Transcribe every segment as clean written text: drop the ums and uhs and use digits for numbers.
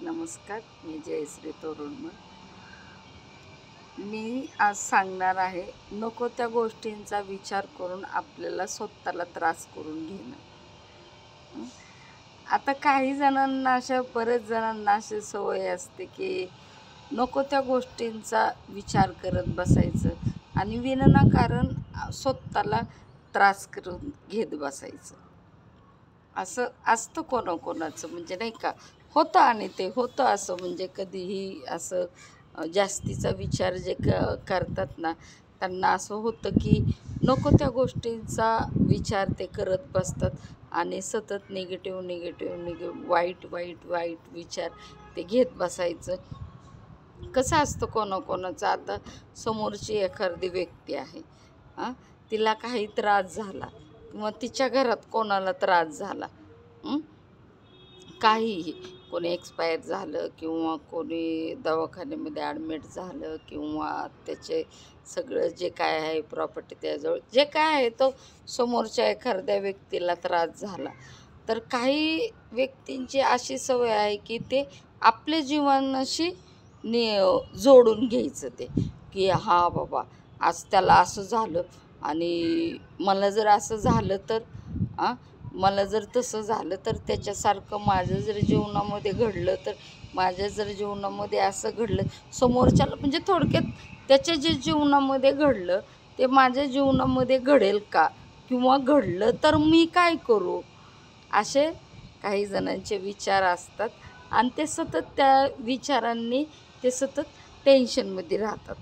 नमस्कार, मी जयश्री तोरणमल. मी आज सांगणार आहे, नको त्या गोष्टींचा विचार करून आपल्याला स्वतःला त्रास करून घेणं. हं? आता काही जणांना बरेच जणांना अशी सवय असते की नको त्या गोष्टींचा विचार करत बसायचं आणि विनाकारण स्वतःला त्रास करून घेत बसायचं. असं असतं कोणाकोणाचं, म्हणजे नाही का, होतं. आणि ते होतं असं, म्हणजे कधीही असं जास्तीचा विचार जे करतात ना, त्यांना असं होतं की नको त्या गोष्टींचा विचार ते करत बसतात आणि सतत निगेटिव्ह वाईट वाईट वाईट विचार ते घेत बसायचं. कसं असतं कोणाकोणाचं, आता समोरची एखादी व्यक्ती आहे, तिला काही त्रास झाला किंवा तिच्या घरात कोणाला त्रास झाला, काहीही, कोणी एक्सपायर झालं किंवा कोणी दवाखान्यामध्ये ॲडमिट झालं किंवा त्याचे सगळं जे काय आहे प्रॉपर्टी त्याजवळ जे काय आहे तो समोरच्या एखाद्या व्यक्तीला त्रास झाला, तर काही व्यक्तींची अशी सवय आहे की ते आपल्या जीवनाशी जोडून घ्यायचं ते, की हां बाबा, आज त्याला असं झालं आणि मला जर असं झालं तर मला जर तसं झालं तर त्याच्यासारखं माझं जर जीवनामध्ये घडलं तर माझ्या जर जीवनामध्ये असं घडलं, समोरच्याला म्हणजे थोडक्यात त्याच्या जे जीवनामध्ये घडलं ते माझ्या जीवनामध्ये घडेल का, किंवा घडलं तर मी काय करू, असे काही जणांचे विचार असतात. आणि ते सतत त्या विचारांनी ते सतत टेन्शनमध्ये राहतात.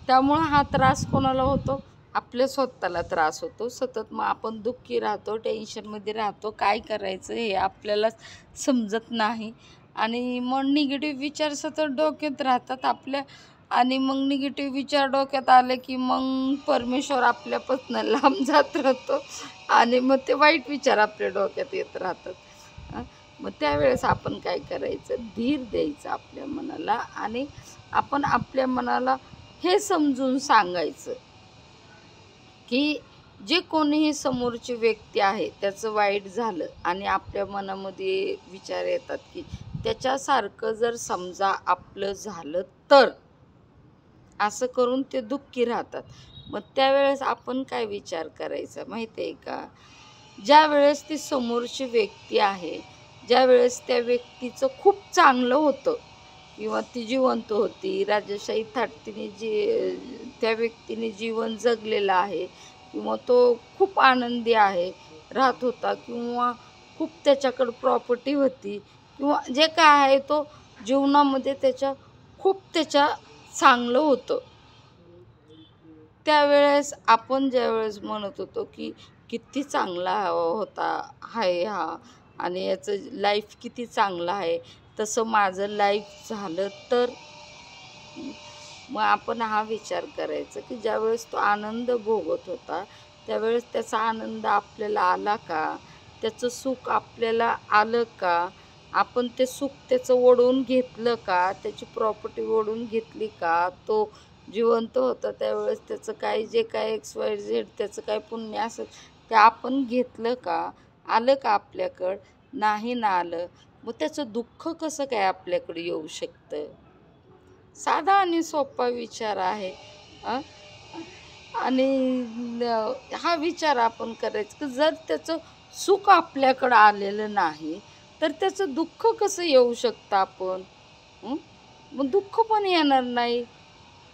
त्यामुळं हा त्रास कोणाला होतो, आपल्या स्वतःला त्रास होतो. सतत मग आपण दुःखी राहतो, टेन्शनमध्ये राहतो, काय करायचं हे आपल्याला समजत नाही. आणि मग निगेटिव्ह विचार सतत डोक्यात राहतात आपल्या. आणि मग निगेटिव्ह विचार डोक्यात आले की मग परमेश्वर आपल्यापासून लांब जात राहतो आणि मग ते वाईट विचार आपल्या डोक्यात येत राहतात. मग त्यावेळेस आपण काय करायचं, धीर द्यायचं आपल्या मनाला आणि आपण आपल्या मनाला हे समजून सांगायचं की जे कोणीही समोरची व्यक्ती आहे त्याचं वाईट झालं आणि आपल्या मनामध्ये विचार येतात की त्याच्यासारखं जर समजा आपलं झालं तर, असं करून ते दुःखी राहतात. मग त्यावेळेस आपण काय विचार करायचा माहिती आहे का, ज्या वेळेस ती समोरची व्यक्ती आहे, ज्यावेळेस त्या व्यक्तीचं खूप चांगलं होतं किंवा ती जिवंत होती, राजेशाही थाटतीने त्या व्यक्तीने जीवन जगलेलं आहे किंवा तो खूप आनंदी आहे, राहत होता किंवा खूप त्याच्याकडं प्रॉपर्टी होती किंवा जे काय आहे तो जीवनामध्ये त्याच्या चांगलं होतं, त्यावेळेस आपण ज्यावेळेस म्हणत होतो की किती चांगला होता आहे हा आणि याचं लाईफ किती चांगलं आहे, तसं माझं लाईफ झालं तर, मग आपण हा विचार करायचा की ज्यावेळेस तो आनंद भोगत होता त्यावेळेस त्याचा आनंद आपल्याला आला का, त्याचं सुख आपल्याला आलं का, आपण ते सुख त्याचं ओढून घेतलं का, त्याची प्रॉपर्टी ओढून घेतली का, तो जिवंत होता त्यावेळेस त्याचं काय जे काय XYZ त्याचं काय पुण्य असेल ते आपण घेतलं का, आलं का आपल्याकडं, नाही ना आलं, मग त्याचं दुःख कसं काय आपल्याकडे येऊ शकतं. साधा आणि सोपा विचार आहे. आणि हा विचार आपण करायचा की जर त्याचं सुख आपल्याकडं आलेलं नाही तर त्याचं दुःख कसं येऊ शकतं आपण. मग दुःख पण येणार नाही.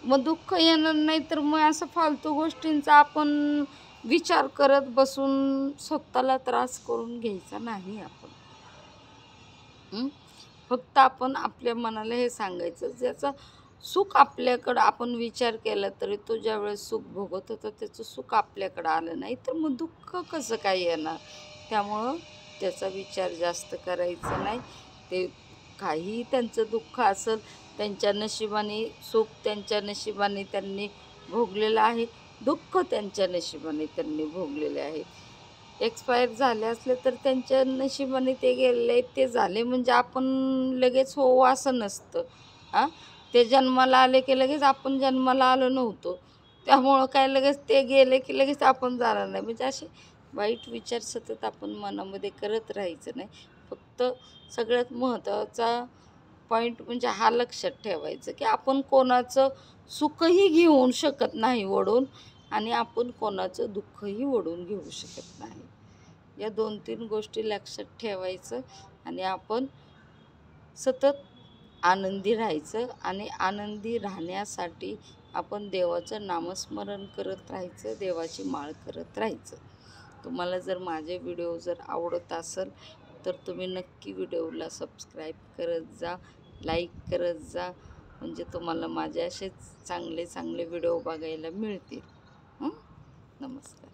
मग दुःख येणार नाही तर मग असं फालतू गोष्टींचा आपण विचार करत बसून स्वतःला त्रास करून घ्यायचा नाही आपण. फक्त आपण आपल्या मनाला हे सांगायचं, ज्याचं सुख आपल्याकडं आपण विचार केला तरी तो ज्यावेळेस सुख भोगत होता त्याचं सुख आपल्याकडं आलं नाही तर मग दुःख कसं काय येणार. त्यामुळं त्याचा विचार जास्त करायचा नाही. ते काहीही त्यांचं दुःख असेल, त्यांच्या नशिबाने सुख त्यांच्या नशिबाने त्यांनी भोगलेलं आहे, दुःख त्यांच्या नशिबाने त्यांनी भोगलेले आहे. एक्सपायर झाले असले तर त्यांच्या नशिबाने ते गेले, ते झाले म्हणजे आपण लगेच हो असं नसतं. ते जन्माला आले की लगेच आपण जन्माला आलो नव्हतो, त्यामुळं काय लगेच ते गेले की लगेच आपण जाणार नाही. म्हणजे असे वाईट विचार सतत आपण मनामध्ये करत राहायचं नाही. फक्त फक्त सगळ्यात महत्त्वाचा पॉईंट म्हणजे हा लक्षात ठेवायचं की आपण कोणाचं सुखही घेऊ शकत नाही ओढून आणि आपण कोणाचं दुःखही ओढून घेऊ शकत नाही. या 2-3 गोष्टी लक्षात ठेवायचं आणि आपण सतत आनंदी राहायचं आणि आनंदी राहण्यासाठी आपण देवाचं नामस्मरण करत राहायचं, देवाची माळ करत राहायचं. तुम्हाला जर माझे व्हिडिओ जर आवडत असेल तर तुम्ही नक्की व्हिडिओला सबस्क्राईब करत जा, लाईक करत जा, म्हणजे तुम्हाला माझे असेच चांगले चांगले व्हिडिओ बघायला मिळतील. नमस्कार.